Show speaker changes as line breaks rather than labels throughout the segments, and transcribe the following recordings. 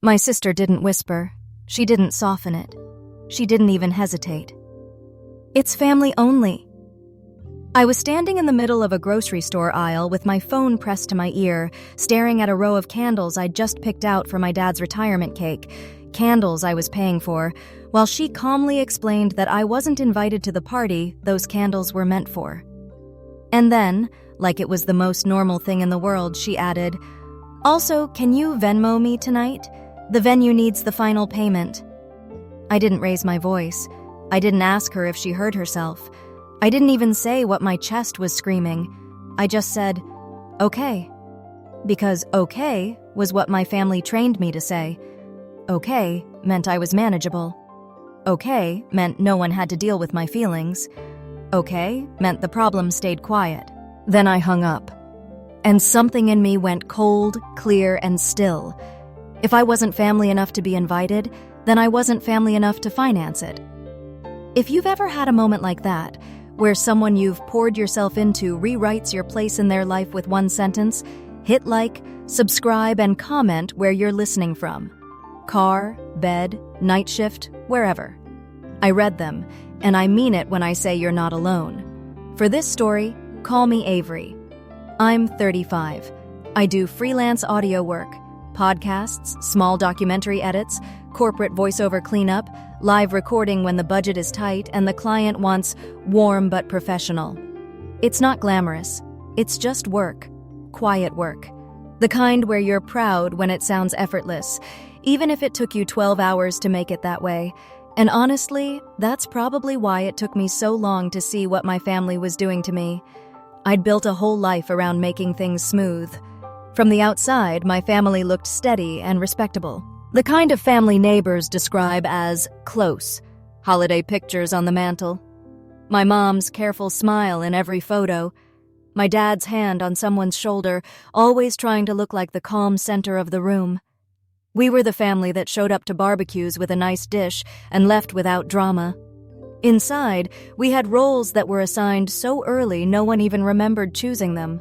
My sister didn't whisper. She didn't soften it. She didn't even hesitate. It's family only. I was standing in the middle of a grocery store aisle with my phone pressed to my ear, staring at a row of candles I'd just picked out for my dad's retirement cake, candles I was paying for, while she calmly explained that I wasn't invited to the party those candles were meant for. And then, like it was the most normal thing in the world, she added, "Also, can you Venmo me tonight? The venue needs the final payment." I didn't raise my voice. I didn't ask her if she heard herself. I didn't even say what my chest was screaming. I just said, "Okay." Because okay was what my family trained me to say. Okay meant I was manageable. Okay meant no one had to deal with my feelings. Okay meant the problem stayed quiet. Then I hung up. And something in me went cold, clear, and still. If I wasn't family enough to be invited, then I wasn't family enough to finance it. If you've ever had a moment like that, where someone you've poured yourself into rewrites your place in their life with one sentence, hit like, subscribe, and comment where you're listening from. Car, bed, night shift, wherever. I read them, and I mean it when I say you're not alone. For this story, call me Avery. I'm 35. I do freelance audio work, podcasts, small documentary edits, corporate voiceover cleanup, live recording when the budget is tight and the client wants warm but professional. It's not glamorous. It's just work. Quiet work. The kind where you're proud when it sounds effortless, even if it took you 12 hours to make it that way. And honestly, that's probably why it took me so long to see what my family was doing to me. I'd built a whole life around making things smooth. From the outside, my family looked steady and respectable. The kind of family neighbors describe as close. Holiday pictures on the mantle. My mom's careful smile in every photo. My dad's hand on someone's shoulder, always trying to look like the calm center of the room. We were the family that showed up to barbecues with a nice dish and left without drama. Inside, we had roles that were assigned so early no one even remembered choosing them.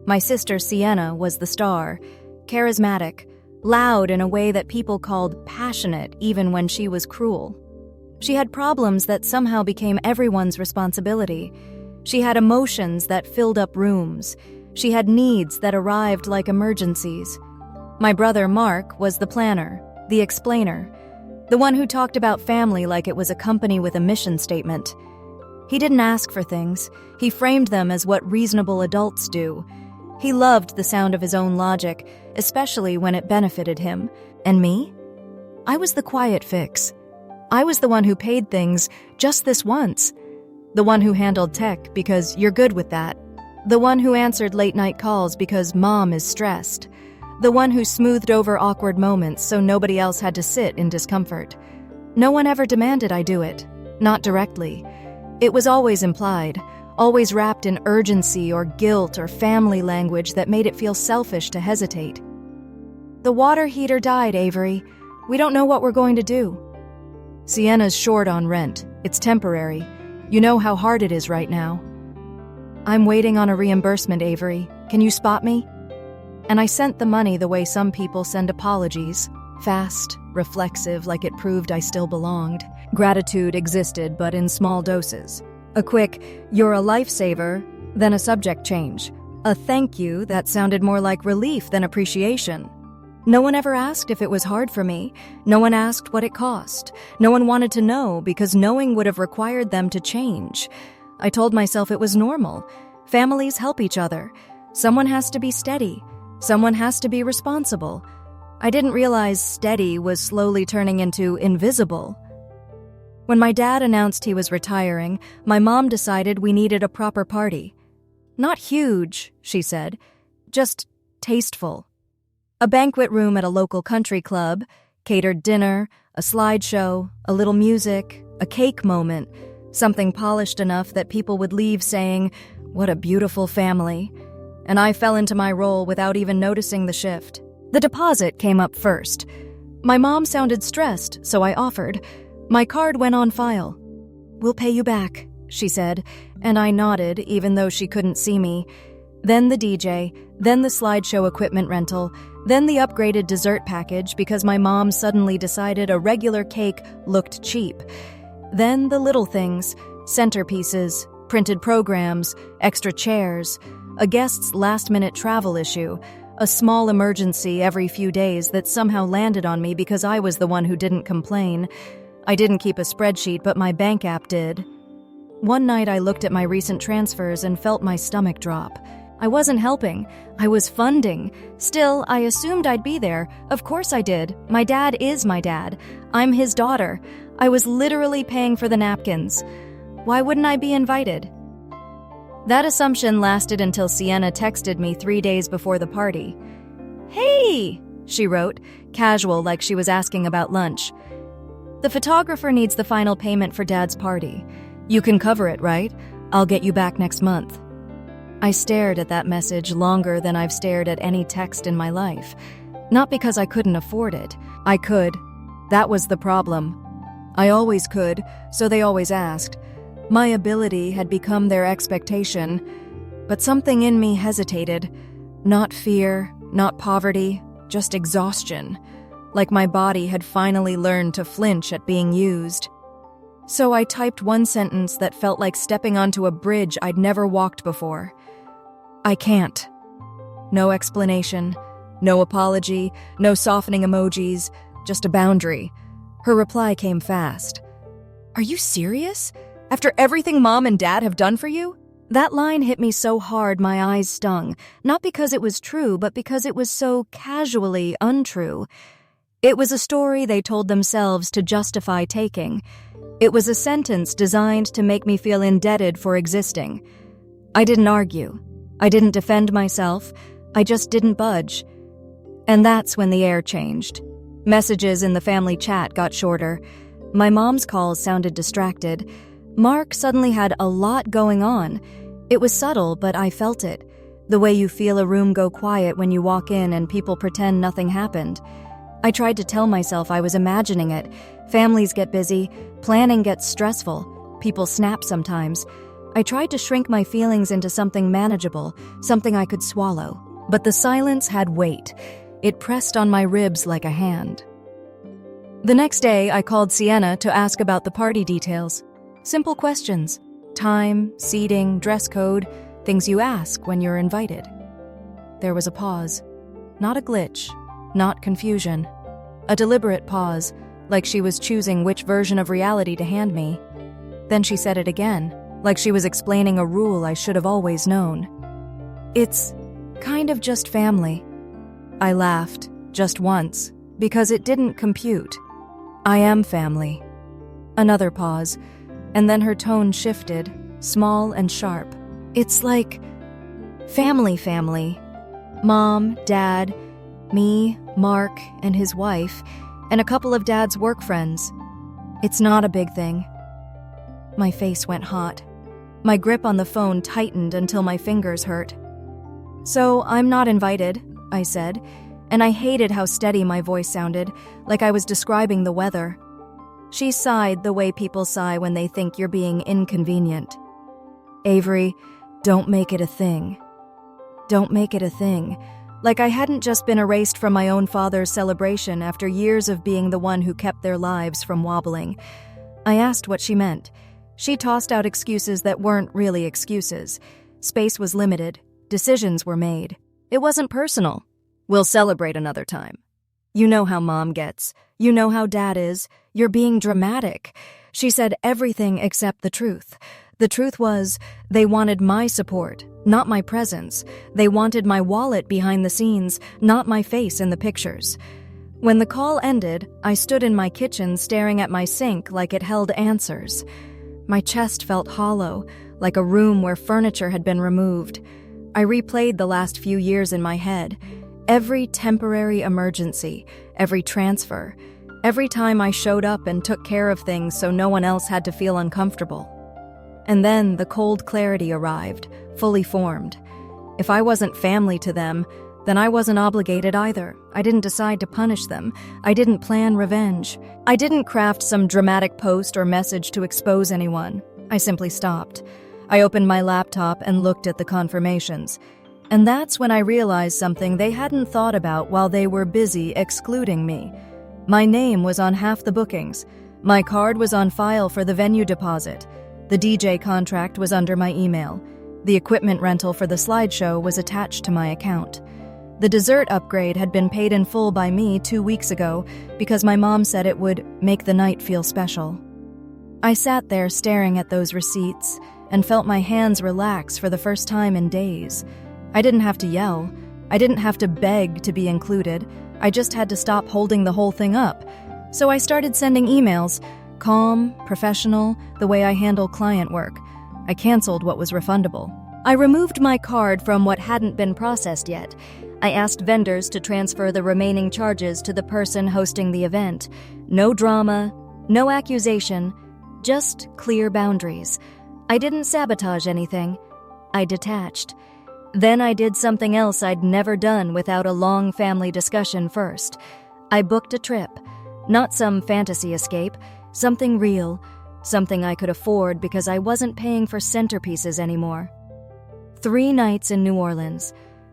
My sister Sienna was the star, charismatic, loud in a way that people called passionate even when she was cruel. She had problems that somehow became everyone's responsibility. She had emotions that filled up rooms. She had needs that arrived like emergencies. My brother Mark was the planner, the explainer, the one who talked about family like it was a company with a mission statement. He didn't ask for things. He framed them as what reasonable adults do. He loved the sound of his own logic, especially when it benefited him. And me? I was the quiet fix. I was the one who paid things just this once. The one who handled tech because you're good with that. The one who answered late-night calls because mom is stressed. The one who smoothed over awkward moments so nobody else had to sit in discomfort. No one ever demanded I do it. Not directly. It was always implied. Always wrapped in urgency or guilt or family language that made it feel selfish to hesitate. The water heater died, Avery. We don't know what we're going to do. Sienna's short on rent. It's temporary. You know how hard it is right now. I'm waiting on a reimbursement, Avery. Can you spot me? And I sent the money the way some people send apologies. Fast, reflexive, like it proved I still belonged. Gratitude existed, but in small doses. A quick, "You're a lifesaver," then a subject change. A thank you that sounded more like relief than appreciation. No one ever asked if it was hard for me. No one asked what it cost. No one wanted to know because knowing would have required them to change. I told myself it was normal. Families help each other. Someone has to be steady. Someone has to be responsible. I didn't realize steady was slowly turning into invisible. When my dad announced he was retiring, my mom decided we needed a proper party. Not huge, she said, just tasteful. A banquet room at a local country club, catered dinner, a slideshow, a little music, a cake moment, something polished enough that people would leave saying, "What a beautiful family." And I fell into my role without even noticing the shift. The deposit came up first. My mom sounded stressed, so I offered. My card went on file. "We'll pay you back," she said, and I nodded even though she couldn't see me. Then the DJ, then the slideshow equipment rental, Then the upgraded dessert package because my mom suddenly decided a regular cake looked cheap. Then the little things, centerpieces, printed programs, extra chairs, a guest's last-minute travel issue, a small emergency every few days that somehow landed on me because I was the one who didn't complain. I didn't keep a spreadsheet, but my bank app did. One night I looked at my recent transfers and felt my stomach drop. I wasn't helping. I was funding. Still, I assumed I'd be there. Of course I did. My dad is my dad. I'm his daughter. I was literally paying for the napkins. Why wouldn't I be invited? That assumption lasted until Sienna texted me 3 days before the party. "Hey," she wrote, casual like she was asking about lunch. "The photographer needs the final payment for Dad's party. You can cover it, right? I'll get you back next month." I stared at that message longer than I've stared at any text in my life. Not because I couldn't afford it. I could. That was the problem. I always could, so they always asked. My ability had become their expectation, but something in me hesitated. Not fear, not poverty, just exhaustion. Like my body had finally learned to flinch at being used. So I typed one sentence that felt like stepping onto a bridge I'd never walked before. "I can't." No explanation, no apology, no softening emojis, just a boundary. Her reply came fast. "Are you serious? After everything Mom and Dad have done for you?" That line hit me so hard my eyes stung, not because it was true, but because it was so casually untrue. It was a story they told themselves to justify taking. It was a sentence designed to make me feel indebted for existing. I didn't argue. I didn't defend myself. I just didn't budge. And that's when the air changed. Messages in the family chat got shorter. My mom's calls sounded distracted. Mark suddenly had a lot going on. It was subtle, but I felt it. The way you feel a room go quiet when you walk in and people pretend nothing happened. I tried to tell myself I was imagining it. Families get busy. Planning gets stressful. People snap sometimes. I tried to shrink my feelings into something manageable, something I could swallow. But the silence had weight. It pressed on my ribs like a hand. The next day, I called Sienna to ask about the party details. Simple questions. Time, seating, dress code, things you ask when you're invited. There was a pause. Not a glitch, not confusion. A deliberate pause, like she was choosing which version of reality to hand me. Then she said it again, like she was explaining a rule I should have always known. "It's kind of just family." I laughed, just once, because it didn't compute. "I am family." Another pause, and then her tone shifted, small and sharp. "It's like family. Mom, Dad, me, Mark, and his wife, and a couple of Dad's work friends. It's not a big thing." My face went hot. My grip on the phone tightened until my fingers hurt. "So I'm not invited," I said, and I hated how steady my voice sounded, like I was describing the weather. She sighed the way people sigh when they think you're being inconvenient. "Avery, don't make it a thing." Don't make it a thing. Like I hadn't just been erased from my own father's celebration after years of being the one who kept their lives from wobbling. I asked what she meant. She tossed out excuses that weren't really excuses. Space was limited. Decisions were made. It wasn't personal. "We'll celebrate another time. You know how Mom gets. You know how Dad is. You're being dramatic." She said everything except the truth. The truth was, they wanted my support, not my presence. They wanted my wallet behind the scenes, not my face in the pictures. When the call ended, I stood in my kitchen staring at my sink like it held answers. My chest felt hollow, like a room where furniture had been removed. I replayed the last few years in my head. Every temporary emergency, every transfer, every time I showed up and took care of things so no one else had to feel uncomfortable. And then the cold clarity arrived, fully formed. If I wasn't family to them, then I wasn't obligated either. I didn't decide to punish them. I didn't plan revenge. I didn't craft some dramatic post or message to expose anyone. I simply stopped. I opened my laptop and looked at the confirmations. And that's when I realized something they hadn't thought about while they were busy excluding me. My name was on half the bookings. My card was on file for the venue deposit. The DJ contract was under my email. The equipment rental for the slideshow was attached to my account. The dessert upgrade had been paid in full by me 2 weeks ago because my mom said it would make the night feel special. I sat there staring at those receipts and felt my hands relax for the first time in days. I didn't have to yell. I didn't have to beg to be included. I just had to stop holding the whole thing up. So I started sending emails, calm, professional, the way I handle client work. I canceled what was refundable. I removed my card from what hadn't been processed yet. I asked vendors to transfer the remaining charges to the person hosting the event. No drama, no accusation, just clear boundaries. I didn't sabotage anything. I detached. Then I did something else I'd never done without a long family discussion first. I booked a trip. Not some fantasy escape, something real, something I could afford because I wasn't paying for centerpieces anymore. 3 nights in New Orleans.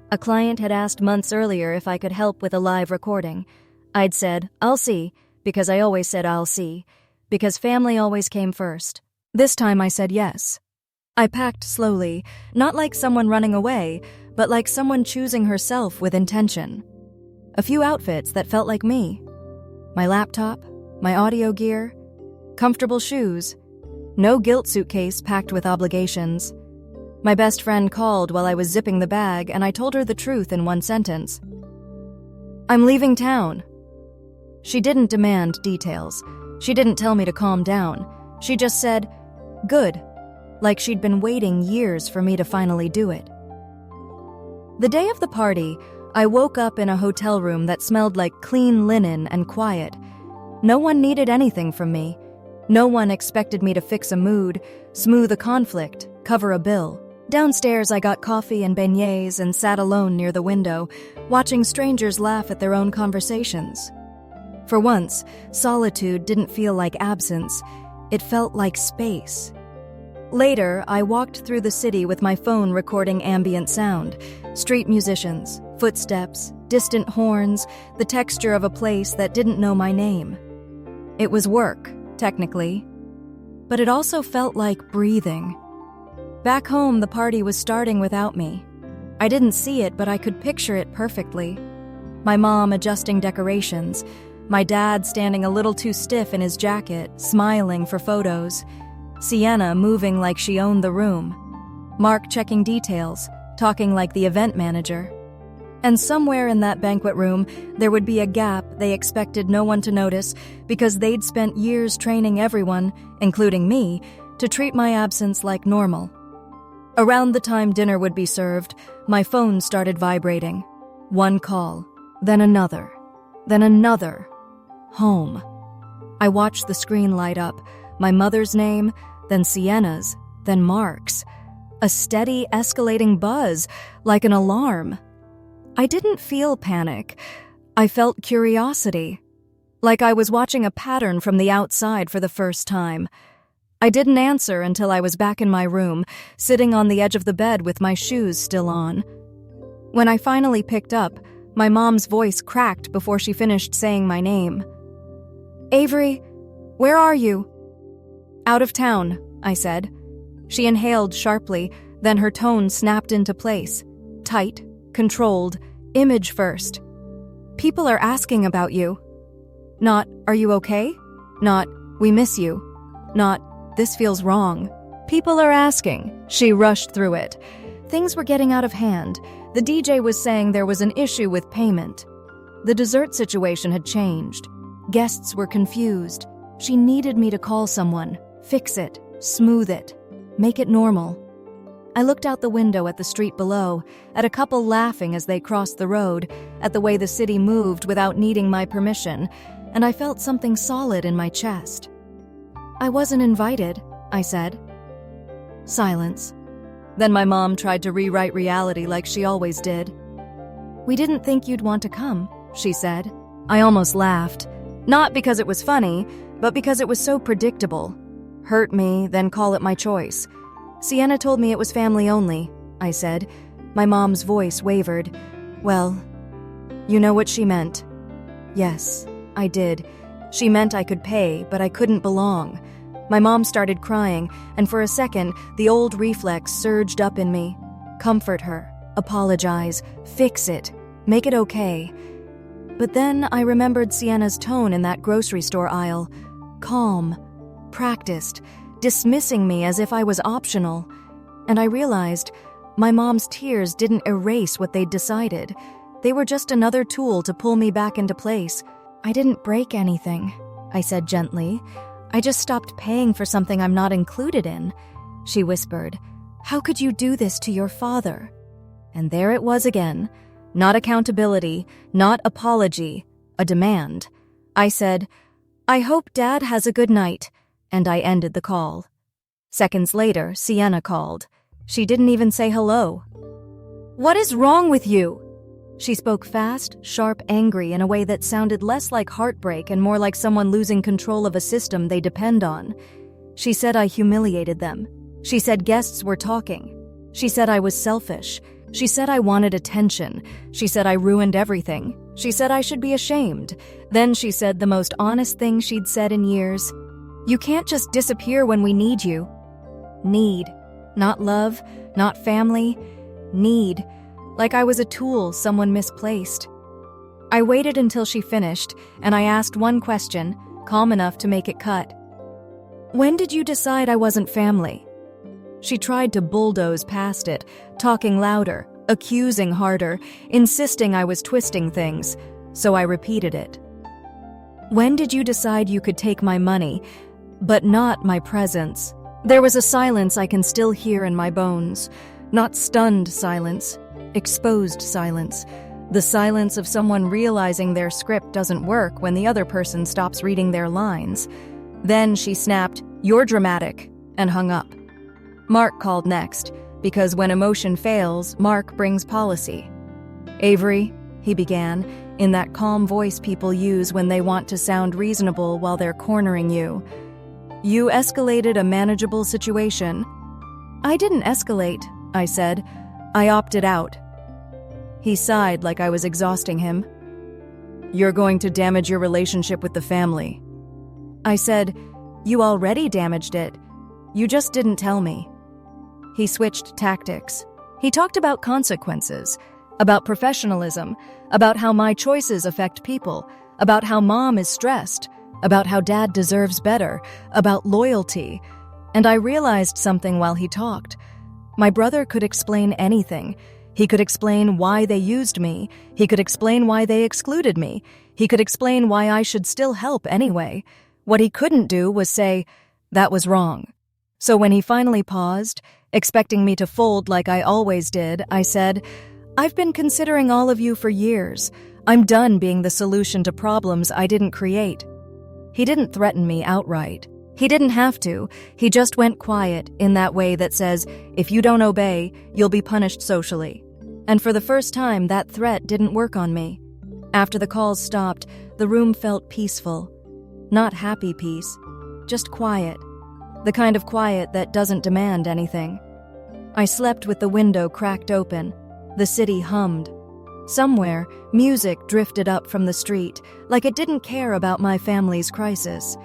A client had asked months earlier if I could help with a live recording. I'd said, I'll see, because I always said I'll see, because family always came first. This time I said yes. I packed slowly, not like someone running away, but like someone choosing herself with intention. A few outfits that felt like me. My laptop, my audio gear, comfortable shoes, no guilt suitcase packed with obligations. My best friend called while I was zipping the bag, and I told her the truth in 1 sentence. I'm leaving town. She didn't demand details. She didn't tell me to calm down. She just said, good, like she'd been waiting years for me to finally do it. The day of the party, I woke up in a hotel room that smelled like clean linen and quiet. No one needed anything from me. No one expected me to fix a mood, smooth a conflict, cover a bill. Downstairs, I got coffee and beignets and sat alone near the window, watching strangers laugh at their own conversations. For once, solitude didn't feel like absence. It felt like space. Later, I walked through the city with my phone recording ambient sound, street musicians, footsteps, distant horns, the texture of a place that didn't know my name. It was work, technically, but it also felt like breathing. Back home, the party was starting without me. I didn't see it, but I could picture it perfectly. My mom adjusting decorations, my dad standing a little too stiff in his jacket, smiling for photos, Sienna moving like she owned the room, Mark checking details, talking like the event manager. And somewhere in that banquet room, there would be a gap they expected no one to notice because they'd spent years training everyone, including me, to treat my absence like normal. Around the time dinner would be served, my phone started vibrating. 1 call, then another, then another. Home. I watched the screen light up, my mother's name, then Sienna's, then Mark's. A steady, escalating buzz, like an alarm. I didn't feel panic. I felt curiosity, like I was watching a pattern from the outside for the first time. I didn't answer until I was back in my room, sitting on the edge of the bed with my shoes still on. When I finally picked up, my mom's voice cracked before she finished saying my name. Avery, where are you? Out of town, I said. She inhaled sharply, then her tone snapped into place. Tight, controlled, image first. People are asking about you. Not, are you okay? Not, we miss you. Not, this feels wrong. People are asking. She rushed through it. Things were getting out of hand. The DJ was saying there was an issue with payment. The dessert situation had changed. Guests were confused. She needed me to call someone, fix it, smooth it, make it normal. I looked out the window at the street below, at a couple laughing as they crossed the road, at the way the city moved without needing my permission, and I felt something solid in my chest. I wasn't invited, I said. Silence. Then my mom tried to rewrite reality like she always did. We didn't think you'd want to come, she said. I almost laughed. Not because it was funny, but because it was so predictable. Hurt me, then call it my choice. Sienna told me it was family only, I said. My mom's voice wavered. Well, you know what she meant. Yes, I did. She meant I could pay, but I couldn't belong. My mom started crying, and for a second, the old reflex surged up in me. Comfort her, apologize, fix it, make it okay. But then I remembered Sienna's tone in that grocery store aisle. Calm, practiced, dismissing me as if I was optional. And I realized my mom's tears didn't erase what they'd decided. They were just another tool to pull me back into place. I didn't break anything, I said gently. I just stopped paying for something I'm not included in. She whispered, How could you do this to your father? And there it was again. Not accountability, not apology, a demand. I said, I hope Dad has a good night, and I ended the call. Seconds later, Sienna called. She didn't even say hello. What is wrong with you? She spoke fast, sharp, angry in a way that sounded less like heartbreak and more like someone losing control of a system they depend on. She said I humiliated them. She said guests were talking. She said I was selfish. She said I wanted attention. She said I ruined everything. She said I should be ashamed. Then she said the most honest thing she'd said in years. You can't just disappear when we need you. Need. Not love, not family. Need. Like I was a tool someone misplaced. I waited until she finished, and I asked one question, calm enough to make it cut. When did you decide I wasn't family? She tried to bulldoze past it, talking louder, accusing harder, insisting I was twisting things, so I repeated it. When did you decide you could take my money, but not my presence? There was a silence I can still hear in my bones. Not stunned silence, exposed silence. The silence of someone realizing their script doesn't work when the other person stops reading their lines. Then she snapped, "You're dramatic," and hung up. Mark called next, because when emotion fails, Mark brings policy. Avery, he began, in that calm voice people use when they want to sound reasonable while they're cornering you. You escalated a manageable situation. I didn't escalate, I said. I opted out. He sighed like I was exhausting him. You're going to damage your relationship with the family. I said, you already damaged it. You just didn't tell me. He switched tactics. He talked about consequences, about professionalism, about how my choices affect people, about how Mom is stressed, about how Dad deserves better, about loyalty. And I realized something while he talked. My brother could explain anything. He could explain why they used me. He could explain why they excluded me. He could explain why I should still help anyway. What he couldn't do was say, that was wrong. So when he finally paused, expecting me to fold like I always did, I said, I've been considering all of you for years. I'm done being the solution to problems I didn't create. He didn't threaten me outright. He didn't have to. He just went quiet in that way that says, if you don't obey, you'll be punished socially. And for the first time, that threat didn't work on me. After the calls stopped, the room felt peaceful. Not happy peace, just quiet. The kind of quiet that doesn't demand anything. I slept with the window cracked open. The city hummed. Somewhere, music drifted up from the street, like it didn't care about my family's crisis.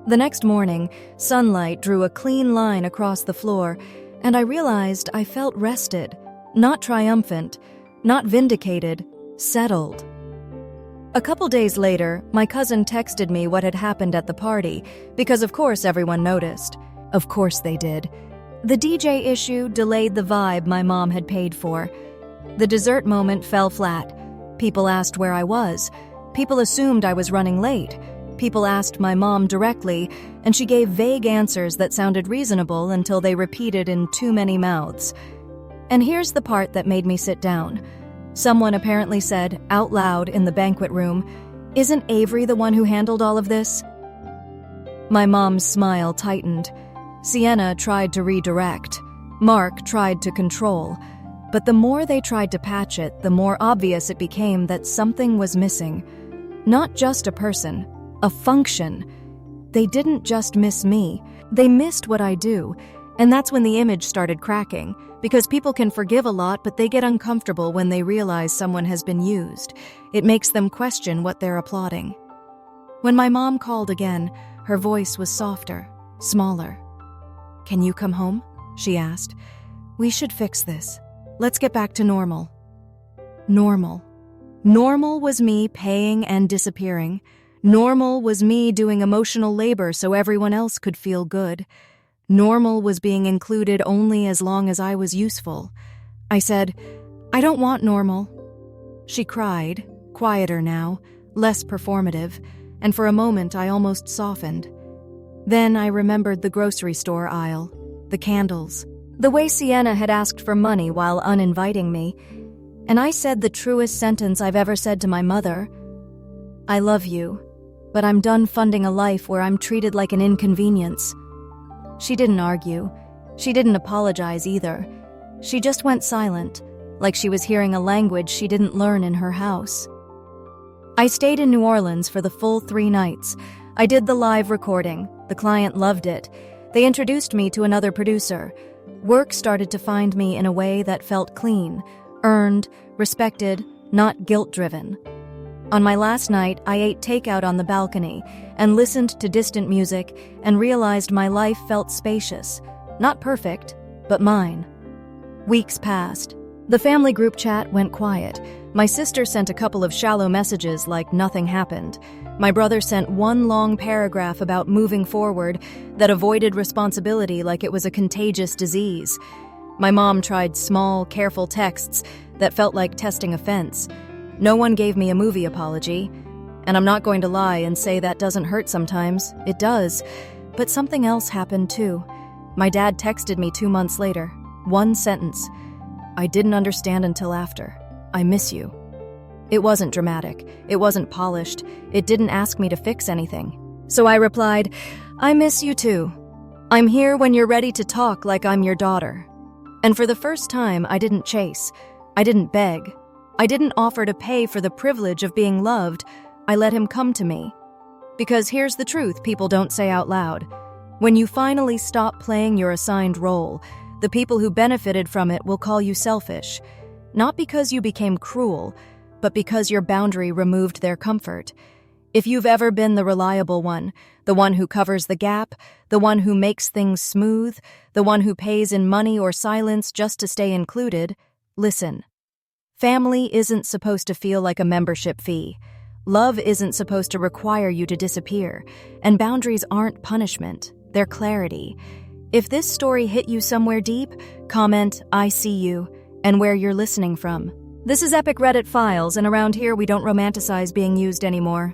The next morning, sunlight drew a clean line across the floor, and I realized I felt rested, not triumphant, not vindicated, settled. A couple days later, my cousin texted me what had happened at the party, because of course everyone noticed. Of course they did. The DJ issue delayed the vibe my mom had paid for. The dessert moment fell flat. People asked where I was. People assumed I was running late. People asked my mom directly, and she gave vague answers that sounded reasonable until they repeated in too many mouths. And here's the part that made me sit down. Someone apparently said, out loud in the banquet room, "Isn't Avery the one who handled all of this?" My mom's smile tightened. Sienna tried to redirect. Mark tried to control. But the more they tried to patch it, the more obvious it became that something was missing. Not just a person, a function. They didn't just miss me. They missed what I do. And that's when the image started cracking. Because people can forgive a lot, but they get uncomfortable when they realize someone has been used. It makes them question what they're applauding. When my mom called again, her voice was softer, smaller. "Can you come home?" she asked. "We should fix this. Let's get back to normal." Normal. Normal was me paying and disappearing. Normal was me doing emotional labor so everyone else could feel good. Normal was being included only as long as I was useful. I said, "I don't want normal." She cried, quieter now, less performative, and for a moment I almost softened. Then I remembered the grocery store aisle, the candles, the way Sienna had asked for money while uninviting me, and I said the truest sentence I've ever said to my mother. "I love you, but I'm done funding a life where I'm treated like an inconvenience." She didn't argue. She didn't apologize either. She just went silent, like she was hearing a language she didn't learn in her house. I stayed in New Orleans for the full 3 nights. I did the live recording. The client loved it. They introduced me to another producer. Work started to find me in a way that felt clean, earned, respected, not guilt-driven. On my last night, I ate takeout on the balcony and listened to distant music and realized my life felt spacious. Not perfect, but mine. Weeks passed. The family group chat went quiet. My sister sent a couple of shallow messages like nothing happened. My brother sent one long paragraph about moving forward that avoided responsibility like it was a contagious disease. My mom tried small, careful texts that felt like testing a fence. No one gave me a movie apology. And I'm not going to lie and say that doesn't hurt sometimes. It does. But something else happened too. My dad texted me 2 months later. One sentence. I didn't understand until after. "I miss you." It wasn't dramatic. It wasn't polished. It didn't ask me to fix anything. So I replied, "I miss you too. I'm here when you're ready to talk like I'm your daughter." And for the first time, I didn't chase. I didn't beg. I didn't offer to pay for the privilege of being loved. I let him come to me. Because here's the truth people don't say out loud. When you finally stop playing your assigned role, the people who benefited from it will call you selfish. Not because you became cruel, but because your boundary removed their comfort. If you've ever been the reliable one, the one who covers the gap, the one who makes things smooth, the one who pays in money or silence just to stay included, listen. Family isn't supposed to feel like a membership fee. Love isn't supposed to require you to disappear. And boundaries aren't punishment, they're clarity. If this story hit you somewhere deep, comment, "I see you," and where you're listening from. This is Epic Reddit Files, and around here we don't romanticize being used anymore.